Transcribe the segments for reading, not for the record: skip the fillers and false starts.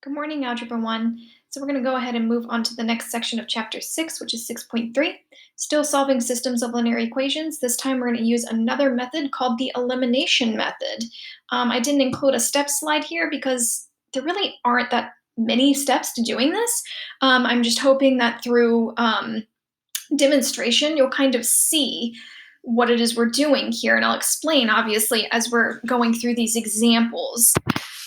Good morning, Algebra 1. So we're going to go ahead and move on to the next section of Chapter 6, which is 6.3. Still solving systems of linear equations. This time we're going to use another method called the elimination method. I didn't include a step slide here because there really aren't that many steps to doing this. I'm just hoping that through demonstration, you'll kind of see what it is we're doing here, and I'll explain, obviously, as we're going through these examples.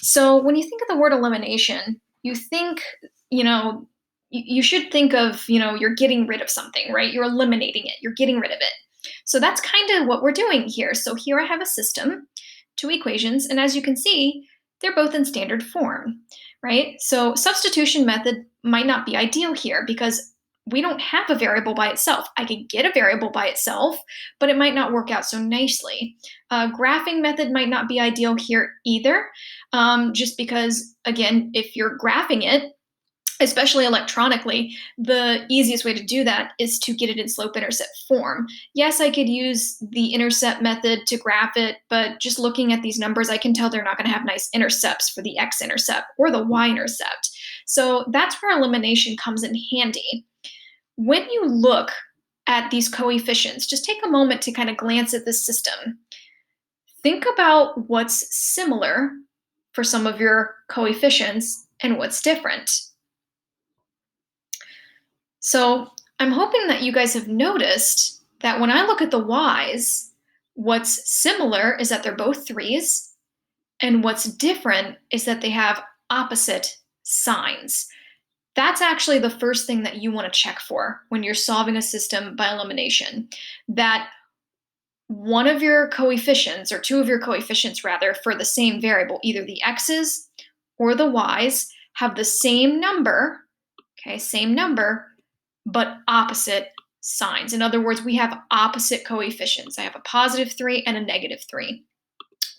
So when you think of the word elimination, you think, you should think of, you're getting rid of something, right? You're eliminating it, you're getting rid of it. So that's kind of what we're doing here. So here I have a system, two equations, and as you can see, they're both in standard form, right? So substitution method might not be ideal here because we don't have a variable by itself. I could get a variable by itself, but it might not work out so nicely. Graphing method might not be ideal here either, just because, again, if you're graphing it, especially electronically, the easiest way to do that is to get it in slope-intercept form. Yes, I could use the intercept method to graph it, but just looking at these numbers, I can tell they're not going to have nice intercepts for the x-intercept or the y-intercept. So that's where elimination comes in handy. When you look at these coefficients, just take a moment to kind of glance at this system. Think about what's similar for some of your coefficients and what's different. So I'm hoping that you guys have noticed that when I look at the y's, what's similar is that they're both 3's, and what's different is that they have opposite signs. That's actually the first thing that you want to check for when you're solving a system by elimination, that one of your coefficients, or two of your coefficients rather, for the same variable, either the x's or the y's, have the same number, but opposite signs. In other words, we have opposite coefficients. I have a positive 3 and a negative 3.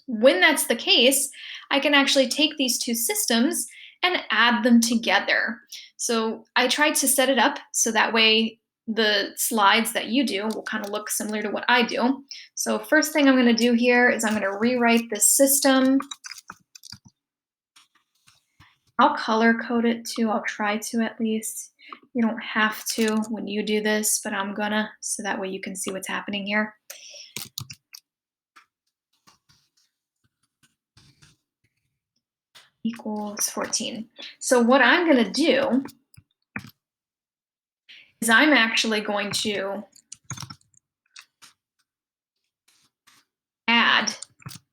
When that's the case, I can actually take these two systems and add them together. So I tried to set it up so that way the slides that you do will kind of look similar to what I do. So first thing I'm going to do here is I'm going to rewrite this system. I'll color code it too. I'll try to at least. You don't have to when you do this, but I'm gonna, so that way you can see what's happening here. Equals 14. So what I'm gonna do is I'm actually going to add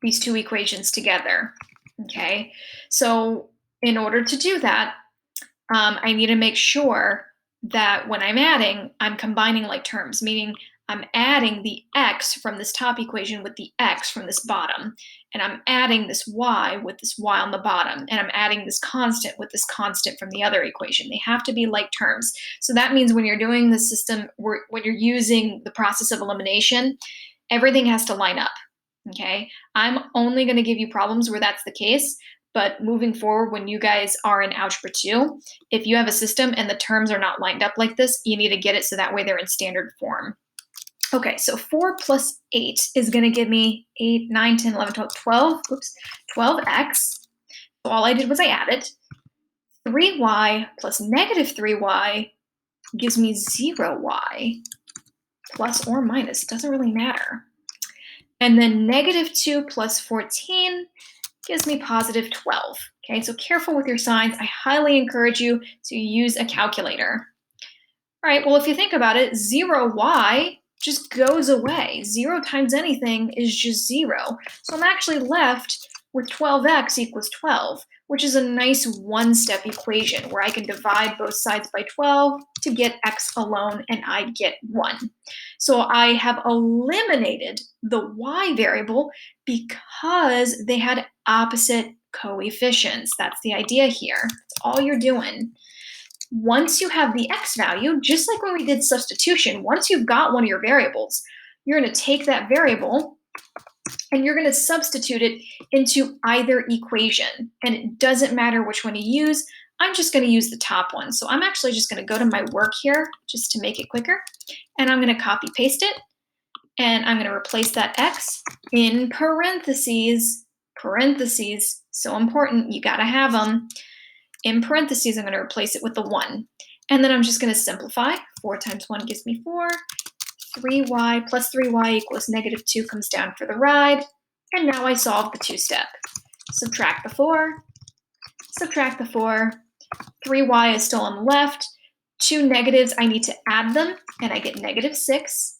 these two equations together, okay? So in order to do that, I need to make sure that when I'm adding, I'm combining like terms, meaning I'm adding the x from this top equation with the x from this bottom, and I'm adding this y with this y on the bottom, and I'm adding this constant with this constant from the other equation. They have to be like terms. So that means when you're doing the system, when you're using the process of elimination, everything has to line up, okay? I'm only going to give you problems where that's the case. But moving forward, when you guys are in Algebra 2, if you have a system and the terms are not lined up like this, you need to get it so that way they're in standard form. Okay, so 4 plus 8 is going to give me 8, 9, 10, 11, 12, 12x. So all I did was I added. 3y plus negative 3y gives me 0y, plus or minus, doesn't really matter. And then negative 2 plus 14 gives me positive 12. Okay, so careful with your signs. I highly encourage you to use a calculator. All right, well, if you think about it, 0y just goes away. 0 times anything is just 0. So I'm actually left with 12x equals 12, which is a nice one-step equation where I can divide both sides by 12 to get x alone, and I get 1. So I have eliminated the y variable because they had opposite coefficients. That's the idea here. That's all you're doing. Once you have the x value, just like when we did substitution, once you've got one of your variables, you're going to take that variable and you're going to substitute it into either equation. And it doesn't matter which one you use. I'm just going to use the top one. So I'm actually just going to go to my work here just to make it quicker. And I'm going to copy paste it. And I'm going to replace that x in parentheses. Parentheses, so important. You got to have them. In parentheses, I'm going to replace it with the 1. And then I'm just going to simplify. 4 times 1 gives me 4. 3y plus 3y equals negative 2 comes down for the ride. And now I solve the two-step. Subtract the 4. Subtract the 4. 3y is still on the left. Two negatives, I need to add them, and I get negative 6.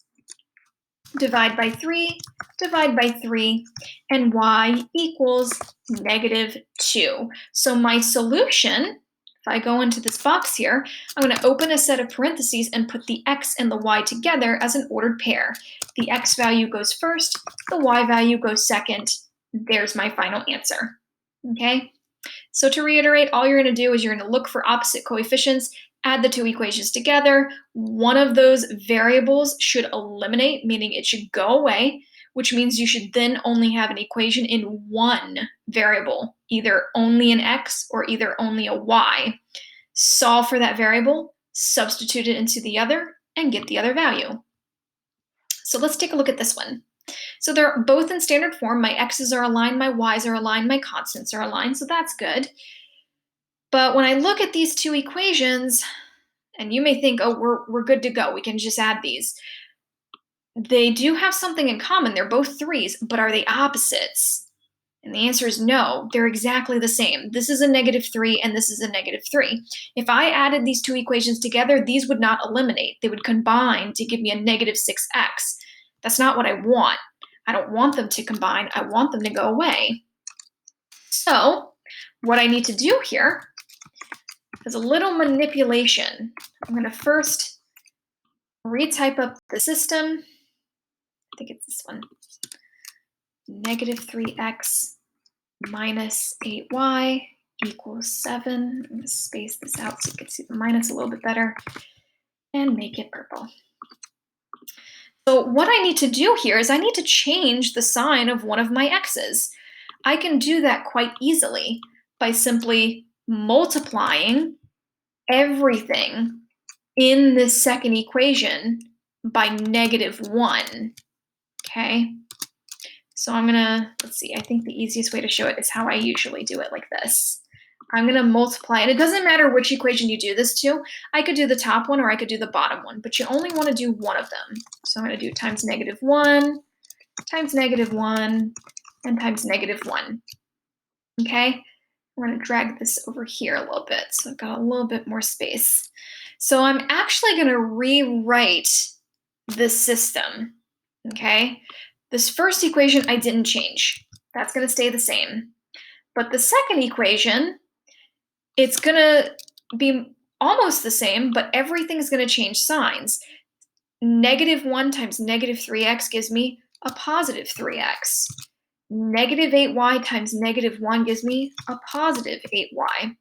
Divide by 3, divide by 3, and y equals negative 2. So my solution, if I go into this box here, I'm going to open a set of parentheses and put the x and the y together as an ordered pair. The x value goes first, the y value goes second. There's my final answer. Okay? So to reiterate, all you're going to do is you're going to look for opposite coefficients, add the two equations together. One of those variables should eliminate, meaning it should go away, which means you should then only have an equation in one variable, either only an x or either only a y. Solve for that variable, substitute it into the other, and get the other value. So let's take a look at this one. So they're both in standard form. My x's are aligned, my y's are aligned, my constants are aligned, so that's good. But when I look at these two equations, and you may think, oh, we're good to go. We can just add these. They do have something in common. They're both 3's, but are they opposites? And the answer is no. They're exactly the same. This is a negative 3, and this is a negative 3. If I added these two equations together, these would not eliminate. They would combine to give me a negative 6x. That's not what I want. I don't want them to combine. I want them to go away. So what I need to do here is a little manipulation. I'm going to first retype up the system. I think it's this one. Negative 3x minus 8y equals 7. I'm going to space this out so you can see the minus a little bit better and make it purple. So what I need to do here is I need to change the sign of one of my x's. I can do that quite easily by simply multiplying everything in this second equation by negative 1, okay? So I'm gonna, let's see, I think the easiest way to show it is how I usually do it, like this. I'm gonna multiply, and it doesn't matter which equation you do this to. I could do the top one or I could do the bottom one, but you only wanna do one of them. So I'm gonna do times negative 1, times negative 1, and times negative 1, okay? I'm gonna drag this over here a little bit, so I've got a little bit more space. So I'm actually gonna rewrite this system, okay? This first equation I didn't change. That's gonna stay the same. But the second equation, it's gonna be almost the same, but everything's gonna change signs. Negative 1 times negative 3x gives me a positive 3x. Negative 8y times negative 1 gives me a positive 8y.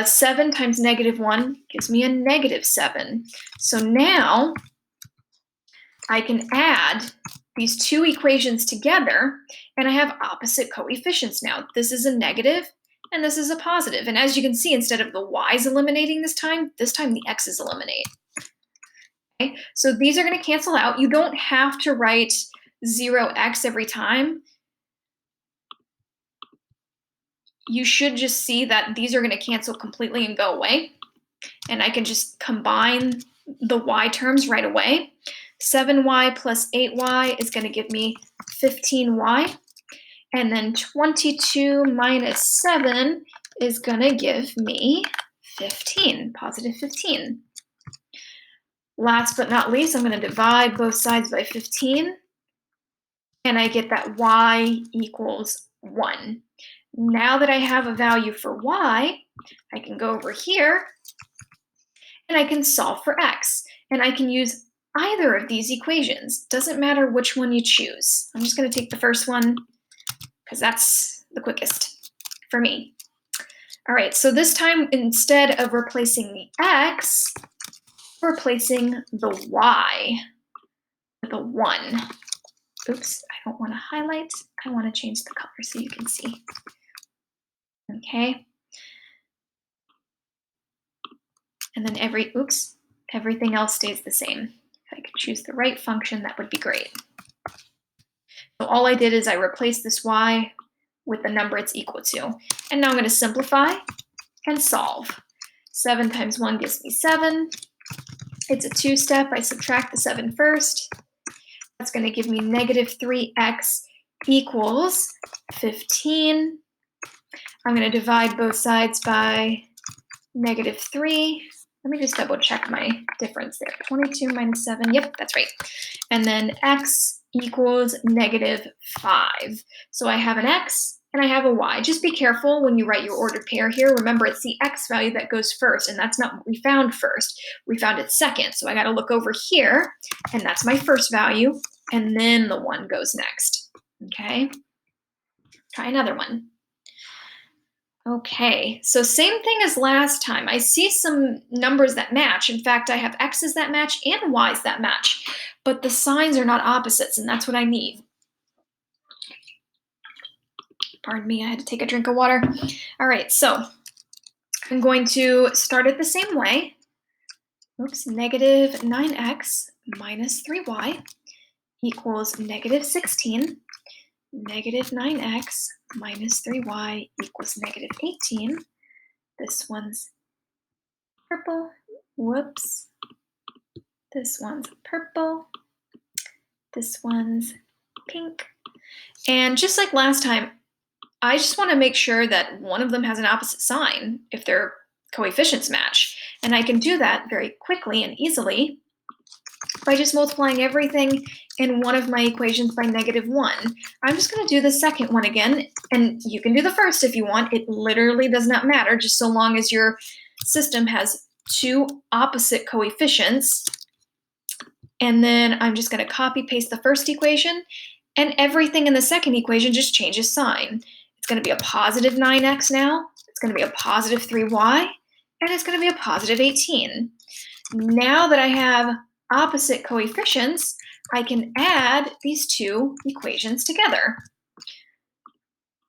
7 times negative 1 gives me a negative 7. So now I can add these two equations together, and I have opposite coefficients now. This is a negative, and this is a positive. And as you can see, instead of the y's eliminating this time the x's eliminate. Okay? So these are going to cancel out. You don't have to write 0x every time. You should just see that these are going to cancel completely and go away. And I can just combine the y terms right away. 7y plus 8y is going to give me 15y. And then 22 minus 7 is going to give me 15, positive 15. Last but not least, I'm going to divide both sides by 15. And I get that y equals 1. Now that I have a value for y, I can go over here and I can solve for x. And I can use either of these equations. Doesn't matter which one you choose. I'm just going to take the first one because that's the quickest for me. All right, so this time, instead of replacing the x, we're replacing the y with a 1. Oops, I don't want to highlight. I want to change the color so you can see. Okay. And then everything else stays the same. If I could choose the right function, that would be great. So all I did is I replaced this y with the number it's equal to. And now I'm going to simplify and solve. 7 times 1 gives me 7. It's a two-step. I subtract the 7 first. That's going to give me negative 3x equals 15. I'm going to divide both sides by negative 3. Let me just double check my difference there. 22 minus 7. Yep, that's right. And then x equals negative 5. So I have an x and I have a y. Just be careful when you write your ordered pair here. Remember, it's the x value that goes first, and that's not what we found first. We found it second. So I got to look over here, and that's my first value, and then the 1 goes next. Okay? Try another one. Okay, so same thing as last time. I see some numbers that match. In fact, I have x's that match and y's that match, but the signs are not opposites, and that's what I need. Pardon me, I had to take a drink of water. All right, so I'm going to start it the same way. Oops, negative 9x minus 3y equals negative 16. Negative 9x minus 3y equals negative 18. This one's purple. Whoops. This one's purple. This one's pink. And just like last time, I just want to make sure that one of them has an opposite sign if their coefficients match. And I can do that very quickly and easily by just multiplying everything in one of my equations by negative 1. I'm just going to do the second one again, and you can do the first if you want. It literally does not matter, just so long as your system has two opposite coefficients. And then I'm just going to copy paste the first equation, and everything in the second equation just changes sign. It's going to be a positive 9x now, it's going to be a positive 3y, and it's going to be a positive 18. Now that I have opposite coefficients, I can add these two equations together.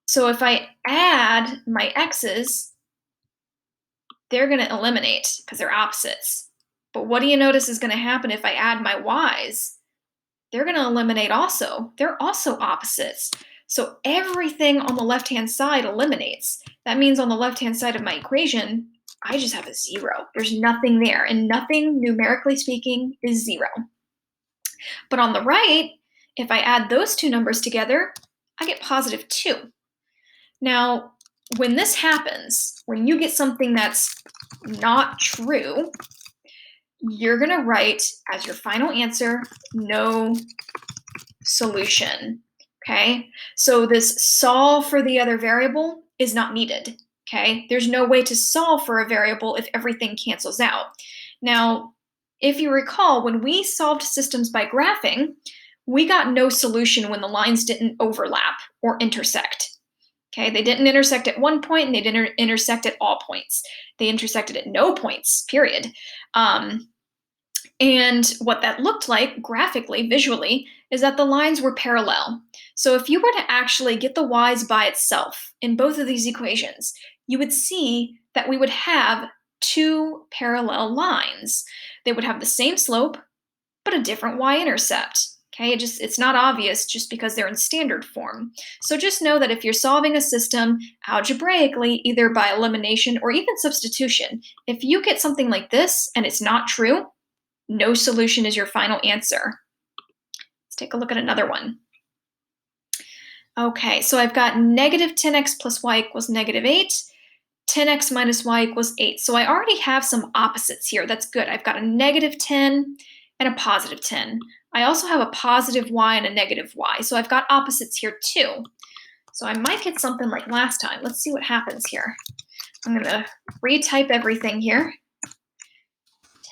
So if I add my x's, they're going to eliminate because they're opposites. But what do you notice is going to happen if I add my y's? They're going to eliminate also. They're also opposites. So everything on the left-hand side eliminates. That means on the left-hand side of my equation, I just have a 0. There's nothing there, and nothing, numerically speaking, is 0. But on the right, if I add those two numbers together, I get positive 2. Now, when this happens, when you get something that's not true, you're going to write as your final answer, no solution. Okay? So this solve for the other variable is not needed. Okay? There's no way to solve for a variable if everything cancels out. Now, if you recall, when we solved systems by graphing, we got no solution when the lines didn't overlap or intersect. Okay, they didn't intersect at one point and they didn't intersect at all points. They intersected at no points, period. And what that looked like graphically, visually, is that the lines were parallel. So if you were to actually get the y's by itself in both of these equations, you would see that we would have two parallel lines. They would have the same slope, but a different y-intercept. Okay, it's not obvious just because they're in standard form. So just know that if you're solving a system algebraically, either by elimination or even substitution, if you get something like this and it's not true, no solution is your final answer. Let's take a look at another one. Okay, so I've got negative 10x plus y equals negative 8. 10x minus y equals 8. So I already have some opposites here. That's good. I've got a negative 10 and a positive 10. I also have a positive y and a negative y. So I've got opposites here too. So I might get something like last time. Let's see what happens here. I'm going to retype everything here.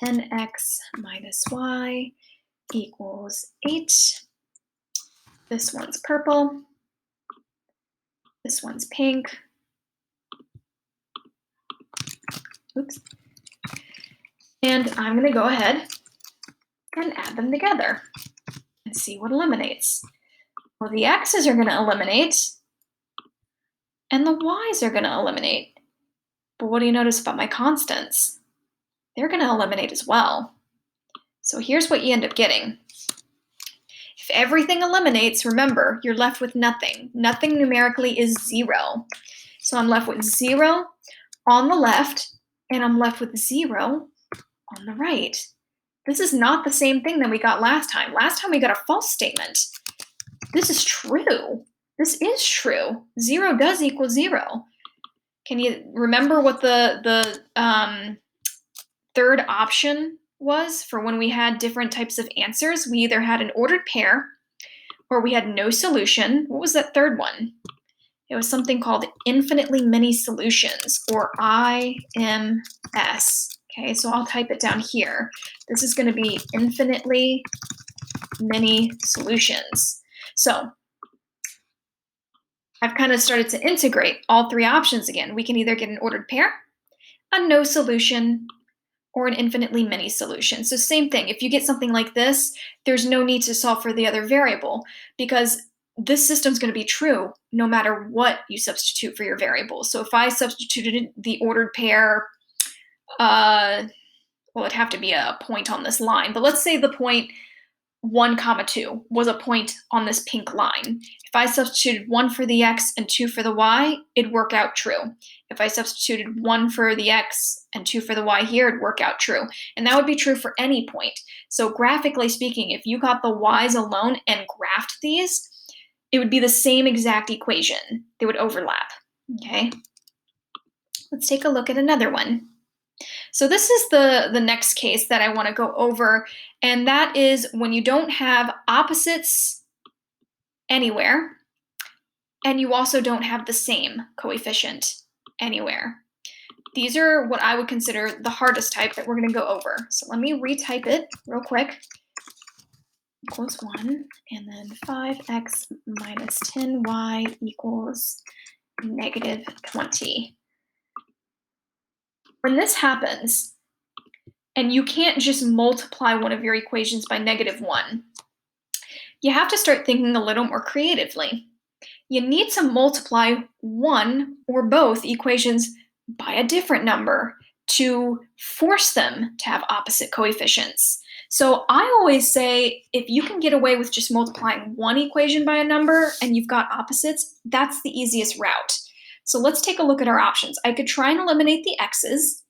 10x minus y equals 8. This one's purple. This one's pink. Oops. And I'm going to go ahead and add them together and see what eliminates. Well, the x's are going to eliminate, and the y's are going to eliminate. But what do you notice about my constants? They're going to eliminate as well. So here's what you end up getting. If everything eliminates, remember, you're left with nothing. Nothing numerically is 0. So I'm left with 0 on the left, and I'm left with 0 on the right. This is not the same thing that we got last time. Last time we got a false statement. This is true. This is true. 0 does equal 0. Can you remember what the third option was for when we had different types of answers? We either had an ordered pair or we had no solution. What was that third one? It was something called infinitely many solutions, or IMS. Okay, so I'll type it down here. This is going to be infinitely many solutions. So I've kind of started to integrate all three options again. We can either get an ordered pair, a no solution, or an infinitely many solution. So same thing, if you get something like this, there's no need to solve for the other variable because this system's going to be true no matter what you substitute for your variable. So if I substituted the ordered pair, well, it'd have to be a point on this line, but let's say the point 1, 2 was a point on this pink line. If I substituted 1 for the x and 2 for the y, it'd work out true. If I substituted 1 for the x and 2 for the y here, it'd work out true. And that would be true for any point. So graphically speaking, if you got the y's alone and graphed these, it would be the same exact equation. They would overlap, okay? Let's take a look at another one. So this is the next case that I want to go over, and that is when you don't have opposites anywhere, and you also don't have the same coefficient anywhere. These are what I would consider the hardest type that we're going to go over. So let me retype it real quick. Equals 1, and then 5x minus 10y equals negative 20. When this happens, and you can't just multiply one of your equations by negative 1, you have to start thinking a little more creatively. You need to multiply one or both equations by a different number to force them to have opposite coefficients. So I always say if you can get away with just multiplying one equation by a number and you've got opposites, that's the easiest route. So let's take a look at our options. I could try and eliminate the x's,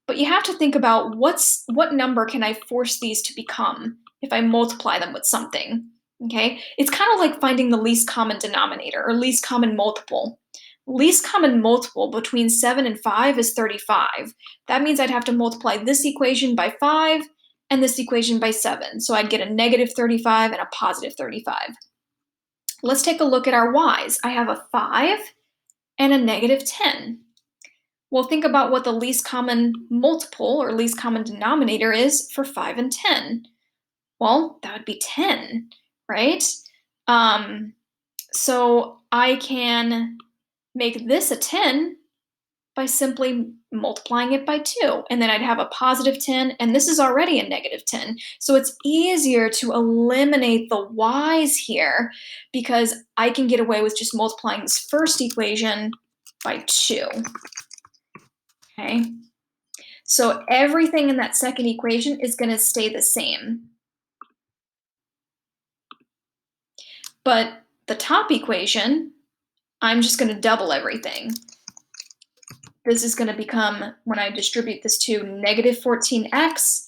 but you have to think about what number can I force these to become if I multiply them with something, okay? It's kind of like finding the least common denominator or least common multiple. Least common multiple between 7 and 5 is 35. That means I'd have to multiply this equation by 5 and this equation by 7. So I'd get a negative 35 and a positive 35. Let's take a look at our y's. I have a 5 and a negative 10. Well, think about what the least common multiple or least common denominator is for 5 and 10. Well, that would be 10, right? So I can make this a 10 by simply multiplying it by 2. And then I'd have a positive 10, and this is already a negative 10. So it's easier to eliminate the y's here because I can get away with just multiplying this first equation by 2. Okay? So everything in that second equation is going to stay the same. But the top equation, I'm just going to double everything. This is going to become, when I distribute this to negative 14x,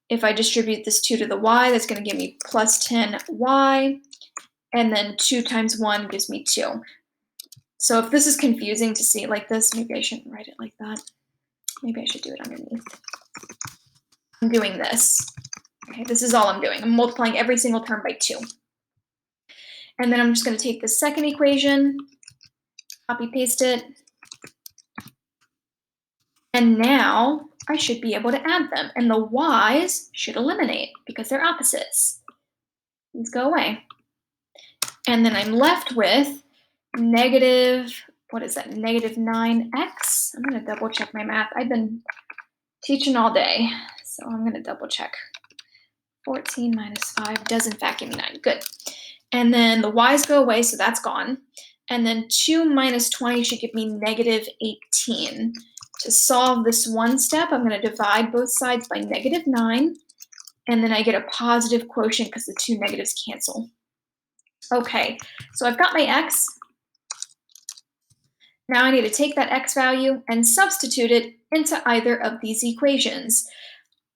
if I distribute this 2 to the y, that's going to give me plus 10y, and then 2 times 1 gives me 2. So if this is confusing to see it like this, maybe I shouldn't write it like that. Maybe I should do it underneath. I'm doing this. Okay, this is all I'm doing. I'm multiplying every single term by 2. And then I'm just going to take the second equation, copy paste it, and now I should be able to add them. And the y's should eliminate because they're opposites. These go away. And then I'm left with negative, what is that, negative 9x? I'm going to double check my math. I've been teaching all day, so I'm going to double check. 14 minus 5 does in fact give me 9. Good. And then the y's go away, so that's gone. And then 2 minus 20 should give me negative 18. To solve this one step, I'm going to divide both sides by negative 9, and then I get a positive quotient because the two negatives cancel. Okay, so I've got my x. Now I need to take that x value and substitute it into either of these equations.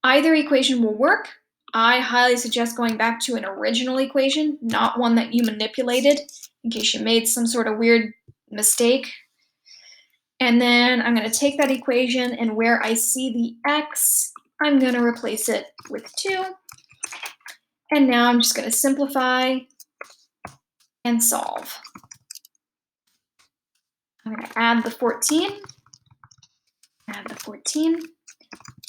Either equation will work. I highly suggest going back to an original equation, not one that you manipulated, in case you made some sort of weird mistake. And then I'm going to take that equation, and where I see the x, I'm going to replace it with 2. And now I'm just going to simplify and solve. I'm going to add the 14. Add the 14.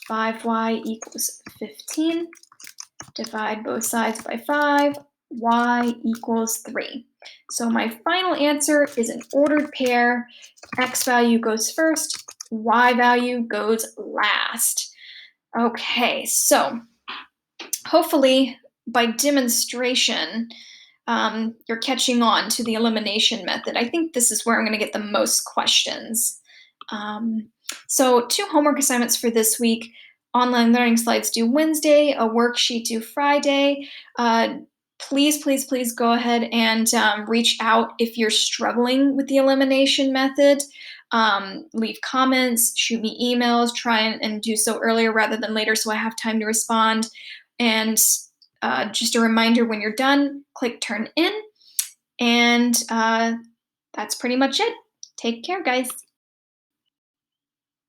5y equals 15. Divide both sides by 5. Y equals 3. So my final answer is an ordered pair. X value goes first. Y value goes last. Okay, so hopefully by demonstration, you're catching on to the elimination method. I think this is where I'm going to get the most questions. So 2 homework assignments for this week. Online learning slides due Wednesday, a worksheet due Friday. Please, please, please go ahead and reach out if you're struggling with the elimination method. Leave comments, shoot me emails, try and do so earlier rather than later so I have time to respond. And just a reminder, when you're done, click turn in. And that's pretty much it. Take care, guys.